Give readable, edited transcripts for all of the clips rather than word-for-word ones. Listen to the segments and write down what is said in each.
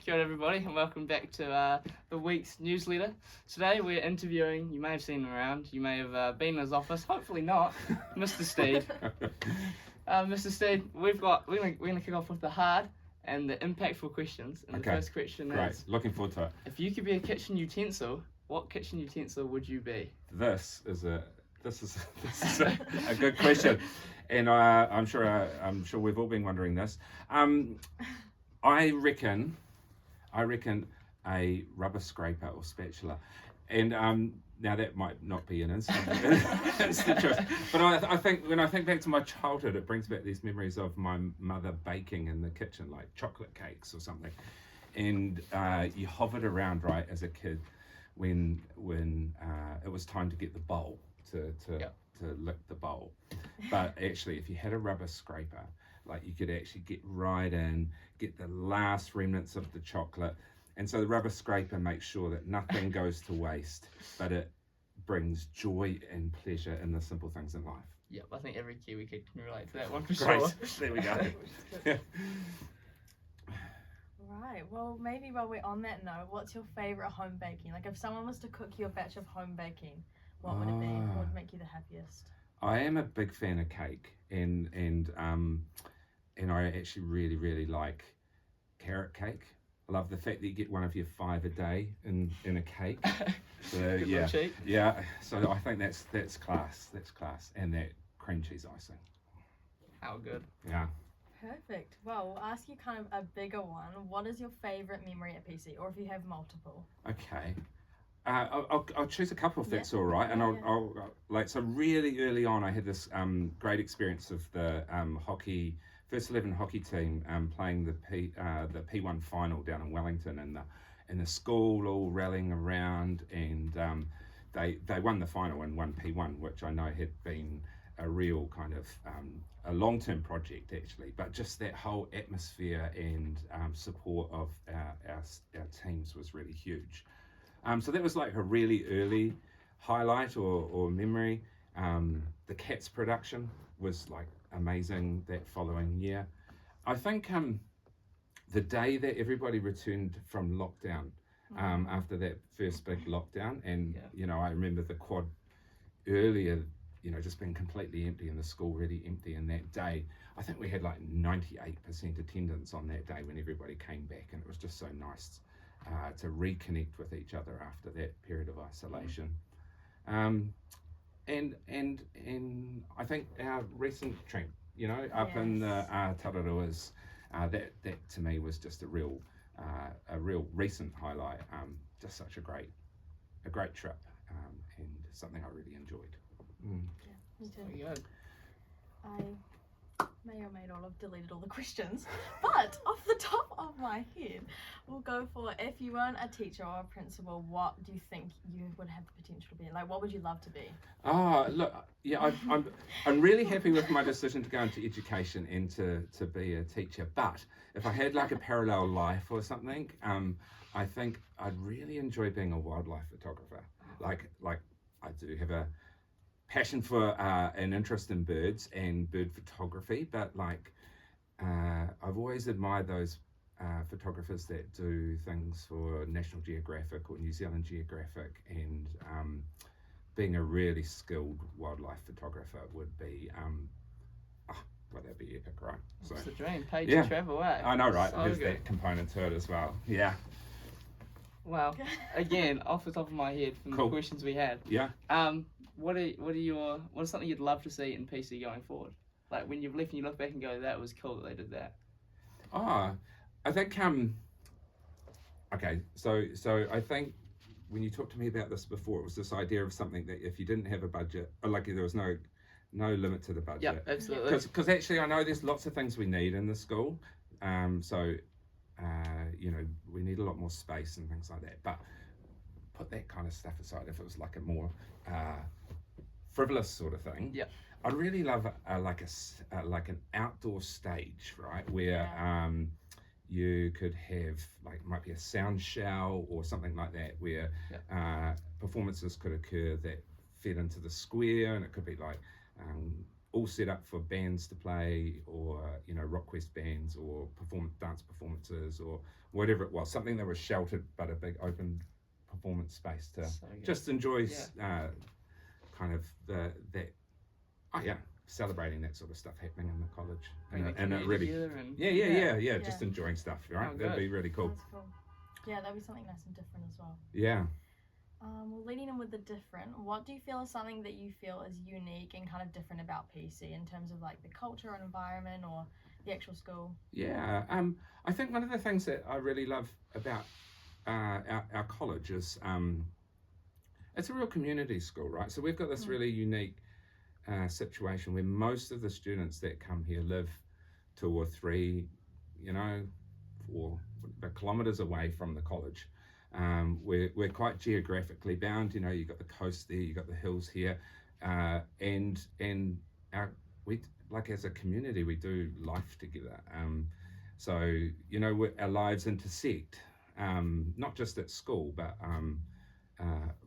Kia ora everybody and welcome back to the week's newsletter. Today we're interviewing, you may have seen him around, you may have been in his office, hopefully not, Mr. Steed. Mr. Steed, we're going to kick off with the hard and the impactful questions. And the first question is, looking forward to it. If you could be a kitchen utensil, what kitchen utensil would you be? This is a good question, and I'm sure we've all been wondering this. I reckon a rubber scraper or spatula, and now that might not be an instant choice, but I think when I think back to my childhood, it brings back these memories of my mother baking in the kitchen, like chocolate cakes or something, and you hovered around right as a kid when it was time to get the bowl to lick the bowl, but actually if you had a rubber scraper, like you could actually get right in, get the last remnants of the chocolate. And so the rubber scraper makes sure that nothing goes to waste, but it brings joy and pleasure in the simple things in life. Yep, I think every Kiwi kid can relate to that one for Great. sure. There we go. Right, well maybe while we're on that note, what's your favourite home baking? Like if someone was to cook you a batch of home baking, what would it be? What would make you the happiest? I am a big fan of cake, and I actually really like carrot cake. I love the fact that you get one of your 5 a day in a cake. So yeah. So I think that's class. That's class, and that cream cheese icing. How good. Yeah. Perfect. Well, we'll ask you kind of a bigger one. What is your favourite memory at PC, or if you have multiple? Okay. I'll choose a couple if that's all right, and I'll so really early on I had this great experience of the first 11 hockey team playing the P1 final down in Wellington, and the school all rallying around, and they won the final and won P1, which I know had been a real kind of a long-term project actually, but just that whole atmosphere and support of our teams was really huge. So that was like a really early highlight or memory. The Cats production was like amazing that following year. I think the day that everybody returned from lockdown, after that first big lockdown, and I remember the quad earlier, just being completely empty and the school really empty, and that day I think we had like 98% attendance on that day when everybody came back, and it was just so nice to reconnect with each other after that period of isolation. And I think our recent trip, up in the Tararuas, that to me was just a real recent highlight. Just such a great trip, and something I really enjoyed. Yeah, me too. Very good. I may or may not have deleted all the questions, but off the top of my head, we'll go for, if you weren't a teacher or a principal, what do you think you would have the potential to be? Like, what would you love to be? I'm really happy with my decision to go into education and to be a teacher. But if I had like a parallel life or something, I think I'd really enjoy being a wildlife photographer. Like I do have a passion for an interest in birds and bird photography, but I've always admired those photographers that do things for National Geographic or New Zealand Geographic, and being a really skilled wildlife photographer would be that'd be epic, right? So it's the dream, paid to travel, eh? I know, right? So There's good. that component to it as well. Yeah. Well, again, off the top of my head from the questions we had. Yeah. What is something you'd love to see in PC going forward? Like when you've left and you look back and go, that was cool that they did that. I think okay, so I think when you talked to me about this before, it was this idea of something that if you didn't have a budget, or like there was no limit to the budget. Yeah, absolutely. Because actually I know there's lots of things we need in the school, we need a lot more space and things like that, but put that kind of stuff aside. If it was like a more frivolous sort of thing, I'd really love like an outdoor stage, right, where you could have might be a sound show or something like that, where performances could occur that fed into the square, and it could be like all set up for bands to play, or rock quest bands, or dance performances, or whatever it was. Something that was sheltered but a big open performance space to just enjoy kind of that. Oh yeah, celebrating that sort of stuff happening in the college, and it really just enjoying stuff, right? Oh, that'd be really cool. That's cool. Yeah, that'd be something nice and different as well. Yeah. Well, leading in with the different, what do you feel is something that you feel is unique and kind of different about PC in terms of like the culture and environment or the actual school? Yeah, I think one of the things that I really love about our college is it's a real community school, right? So we've got this really unique situation where most of the students that come here live 2 or 3, 4 kilometres away from the college. We're quite geographically bound. You've got the coast there, you've got the hills here, and we, like, as a community, we do life together. So our lives intersect, not just at school, but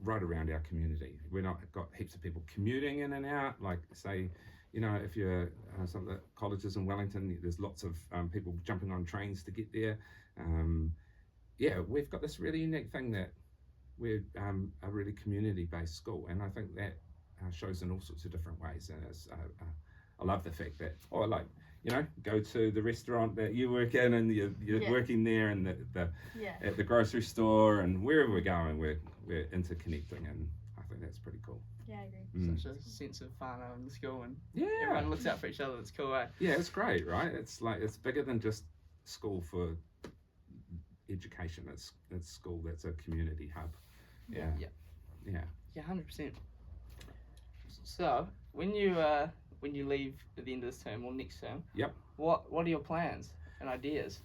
right around our community. We're not got heaps of people commuting in and out. Like, say, if you're some of the colleges in Wellington, there's lots of people jumping on trains to get there. We've got this really unique thing that we're a really community-based school, and I think that shows in all sorts of different ways. And I love the fact that, go to the restaurant that you work in, and you're working there, and at the grocery store, and wherever we're going, we're interconnecting, and I think that's pretty cool. Yeah, I agree. Such a sense of fun in the school, and everyone looks out for each other. It's cool, eh? Yeah, it's great, right? It's like, it's bigger than just school for education. It's school that's a community hub. Yeah. 100%. So when you leave at the end of this term or next term, what are your plans and ideas?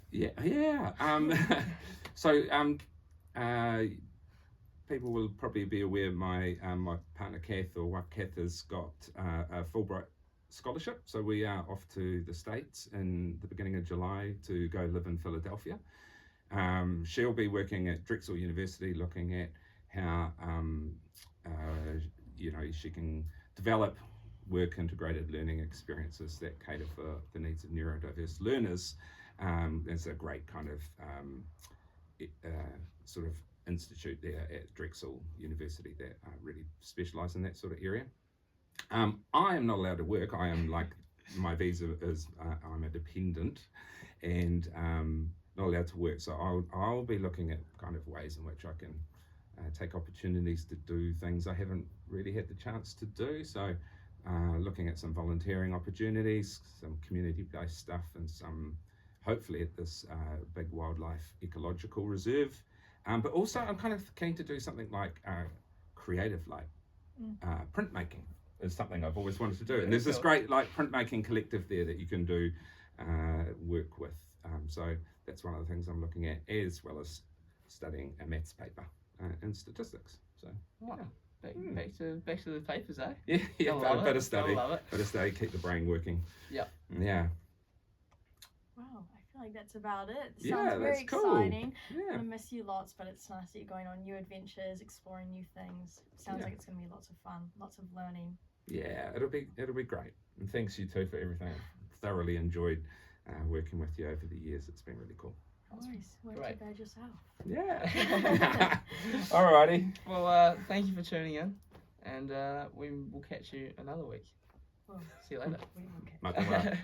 People will probably be aware my partner Kath, or wife Kath, has got a Fulbright scholarship, so we are off to the States in the beginning of July to go live in Philadelphia. She'll be working at Drexel University, looking at how she can develop work integrated learning experiences that cater for the needs of neurodiverse learners. There's a great kind of sort of institute there at Drexel University that really specialise in that sort of area. I am not allowed to work. I am, like, my visa is, I'm a dependent, and not allowed to work. So I'll be looking at kind of ways in which I can take opportunities to do things I haven't really had the chance to do. So looking at some volunteering opportunities, some community-based stuff, and some, hopefully, at this big wildlife ecological reserve. But also I'm kind of keen to do something like creative, like printmaking is something I've always wanted to do. And there's this great, like, printmaking collective there that you can do work with. So that's one of the things I'm looking at, as well as studying a maths paper in statistics. So back to the papers, eh? Yeah, bit of study, love it. bit of study, keep the brain working. Yeah. Wow, I feel like that's about it. Yeah, Sounds very that's cool. exciting. Yeah. I'm gonna miss you lots, but it's nice that you're going on new adventures, exploring new things. Sounds like it's gonna be lots of fun, lots of learning. Yeah, it'll be great. And thanks, you two, for everything. I've thoroughly enjoyed working with you over the years. It's been really cool. Nice. Work Great. to bad yourself. Yeah. Alrighty. Well, thank you for tuning in, and we will catch you another week. Well, See you later. we will catch Mata mata.